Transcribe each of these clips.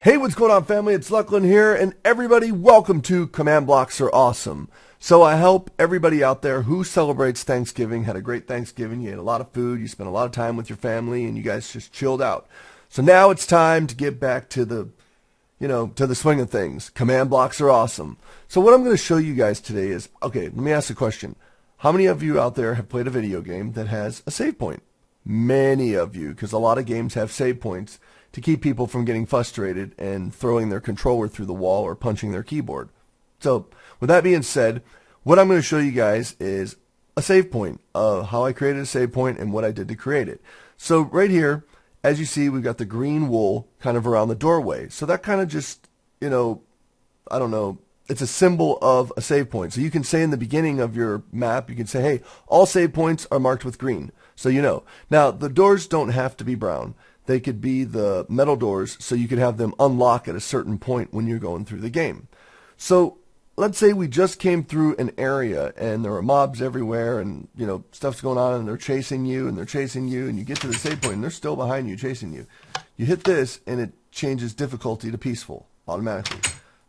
Hey, what's going on, family? It's Luclin here, and everybody, welcome to Command Blocks Are Awesome. So I hope everybody out there who celebrates Thanksgiving had a great Thanksgiving. You ate a lot of food, you spent a lot of time with your family, and you guys just chilled out. So now it's time to get back to the swing of things. Command Blocks Are Awesome. So what I'm going to show you guys today is, okay, let me ask a question. How many of you out there have played a video game that has a save point? Many of you, because a lot of games have save points to keep people from getting frustrated and throwing their controller through the wall or punching their keyboard. So, with that being said, what I'm going to show you guys is a save point, how I created a save point and what I did to create it. So right here, as you see, we've got the green wool kind of around the doorway. So that kind of just, I don't know, it's a symbol of a save point. So you can say in the beginning of your map, you can say, hey, all save points are marked with green. So you know. Now, the doors don't have to be brown. They could be the metal doors, so you could have them unlock at a certain point when you're going through the game. So let's say we just came through an area and there are mobs everywhere and stuff's going on and they're chasing you and you get to the save point and they're still behind you chasing you. You hit this and it changes difficulty to peaceful automatically.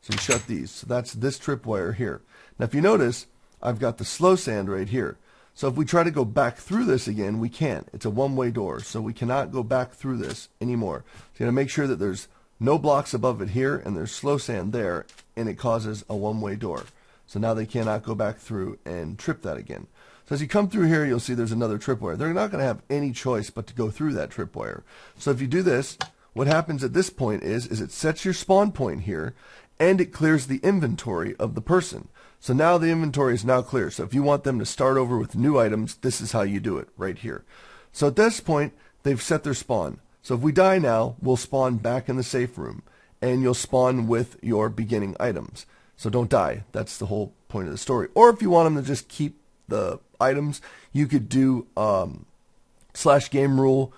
So you shut these. So that's this tripwire here. Now if you notice, I've got the slow sand right here. So if we try to go back through this again, we can't. It's a one-way door, so we cannot go back through this anymore. So you gotta make sure that there's no blocks above it here, and there's slow sand there, and it causes a one-way door. So now they cannot go back through and trip that again. So as you come through here, you'll see there's another tripwire. They're not gonna have any choice but to go through that tripwire. So if you do this, what happens at this point is it sets your spawn point here, and it clears the inventory of the person. So now the inventory is now clear. So if you want them to start over with new items, this is how you do it right here. So at this point, they've set their spawn. So if we die now, we'll spawn back in the safe room. And you'll spawn with your beginning items. So don't die. That's the whole point of the story. Or if you want them to just keep the items, you could do /game rule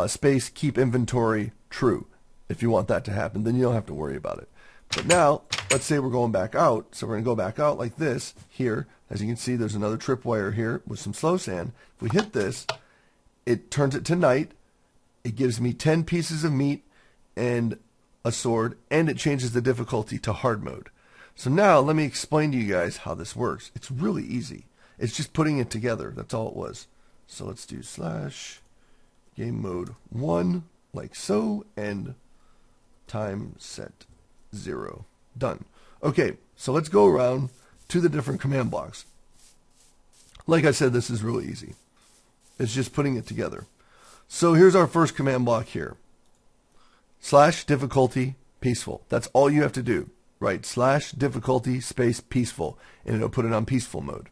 space keep inventory true. If you want that to happen, then you don't have to worry about it. But now, let's say we're going back out. So we're going to go back out like this here. As you can see, there's another tripwire here with some slow sand. If we hit this, it turns it to night. It gives me 10 pieces of meat and a sword, and it changes the difficulty to hard mode. So now, let me explain to you guys how this works. It's really easy. It's just putting it together. That's all it was. So let's do /game mode 1, like so, and time set 0. Done. Okay, so let's go around to the different command blocks. Like I said, this is really easy. It's just putting it together. So here's our first command block here. /difficulty peaceful. That's all you have to do. Right, /difficulty space peaceful, and it'll put it on peaceful mode.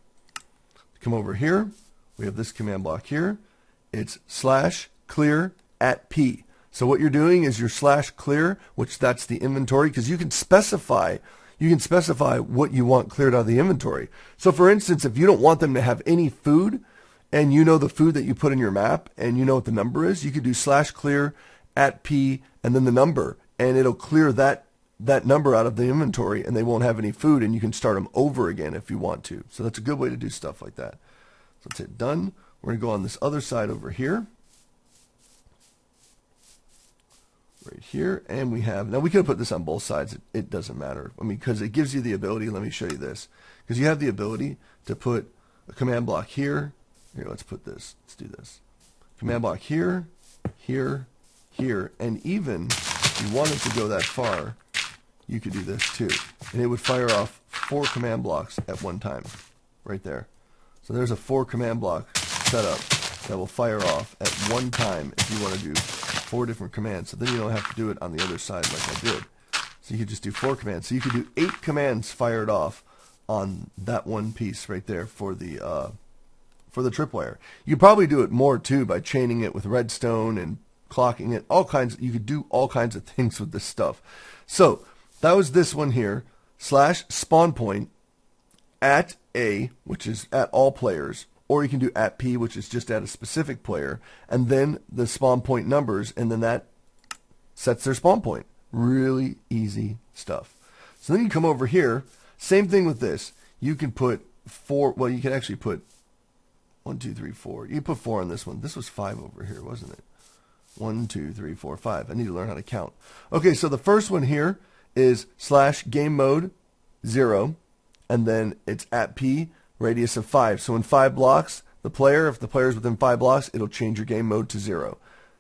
Come over here. We have this command block here. It's /clear at P. So what you're doing is your /clear, which that's the inventory, because you can specify what you want cleared out of the inventory. So for instance, if you don't want them to have any food, and you know the food that you put in your map, and you know what the number is, you could do /clear at P and then the number, and it'll clear that number out of the inventory, and they won't have any food, and you can start them over again if you want to. So that's a good way to do stuff like that. So let's hit done. We're going to go on this other side over here. Right here, and we have, now we could have put this on both sides, it doesn't matter, I mean, because it gives you the ability, let me show you this, because you have the ability to put a command block here, let's put this, let's do this, command block here, here, here, and even if you wanted to go that far, you could do this too, and it would fire off 4 command blocks at one time, right there. So there's a 4 command block setup that will fire off at one time if you want to do 4 different commands. So then you don't have to do it on the other side like I did. So you could just do 4 commands. So you could do 8 commands fired off on that one piece right there for the tripwire. You could probably do it more too by chaining it with redstone and clocking it. You could do all kinds of things with this stuff. So that was this one here. /spawn point at A, which is at all players. Or you can do at P, which is just at a specific player, and then the spawn point numbers, and then that sets their spawn point. Really easy stuff. So then you come over here, same thing with this. You can put 4, well, you can actually put 1, 2, 3, 4. You put 4 on this one. This was 5 over here, wasn't it? 1, 2, 3, 4, 5. I need to learn how to count. Okay, so the first one here is slash game mode 0, and then it's at P, radius of 5. So in 5 blocks, the player, if the player is within 5 blocks, it'll change your game mode to 0.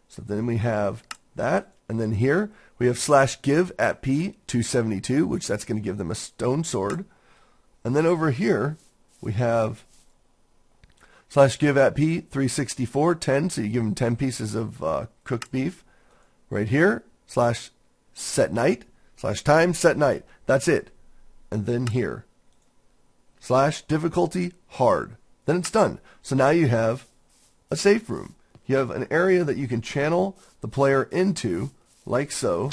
So then we have that, and then here we have slash give at P 272, which that's going to give them a stone sword. And then over here we have slash give at P 364 10, so you give them 10 pieces of cooked beef. Right here slash set night slash time set night. That's it. And then here slash difficulty hard. Then it's done. So now you have a safe room. You have an area that you can channel the player into, like so,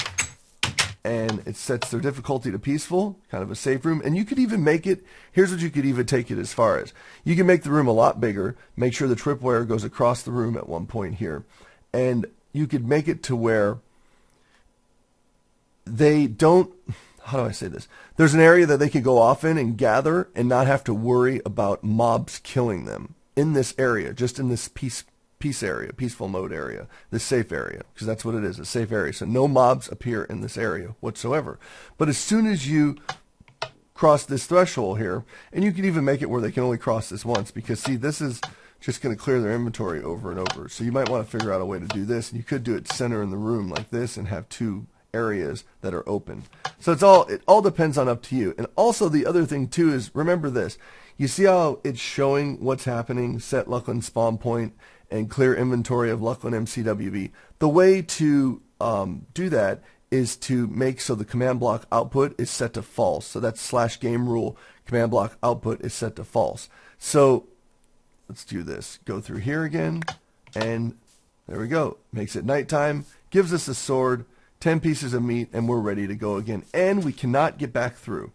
and it sets their difficulty to peaceful, kind of a safe room. And you could even make it, here's what you could even take it as far as. You can make the room a lot bigger, make sure the tripwire goes across the room at one point here. And you could make it to where they don't, how do I say this? There's an area that they can go off in and gather and not have to worry about mobs killing them in this area, just in this peace area, peaceful mode area, this safe area, because that's what it is, a safe area. So no mobs appear in this area whatsoever. But as soon as you cross this threshold here, and you can even make it where they can only cross this once, because see, this is just going to clear their inventory over and over. So you might want to figure out a way to do this, and you could do it center in the room like this and have 2 areas that are open. So it all depends on up to you. And also the other thing too is, remember this, you see how it's showing what's happening, set Luclin spawn point and clear inventory of LuclinMCWB. The way to do that is to make so the command block output is set to false. So that's slash game rule, command block output is set to false. So let's do this. Go through here again, and there we go. Makes it nighttime, gives us a sword, 10 pieces of meat, and we're ready to go again. And we cannot get back through.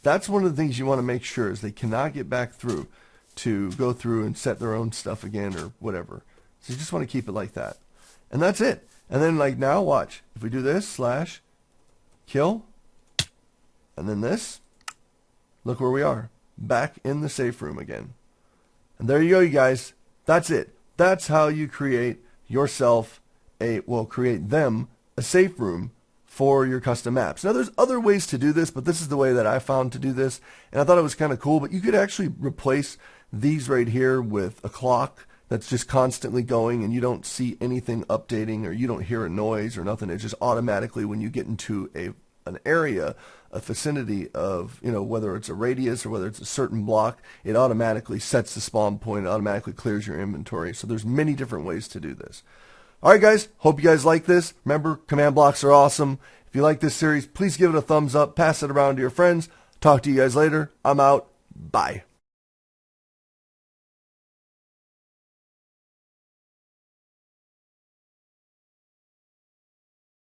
That's one of the things you want to make sure is they cannot get back through to go through and set their own stuff again or whatever. So you just want to keep it like that. And that's it. And then like now, watch. If we do this, slash kill, and then this, look where we are. Back in the safe room again. And there you go, you guys. That's it. That's how you create yourself create them a safe room for your custom maps. Now there's other ways to do this, but this is the way that I found to do this, and I thought it was kind of cool. But you could actually replace these right here with a clock that's just constantly going, and you don't see anything updating, or you don't hear a noise or nothing. It's just automatically when you get into an area, a vicinity of, whether it's a radius or whether it's a certain block, it automatically sets the spawn point, it automatically clears your inventory. So there's many different ways to do this. Alright guys, hope you guys like this. Remember, command blocks are awesome. If you like this series, please give it a thumbs up, pass it around to your friends. Talk to you guys later. I'm out. Bye.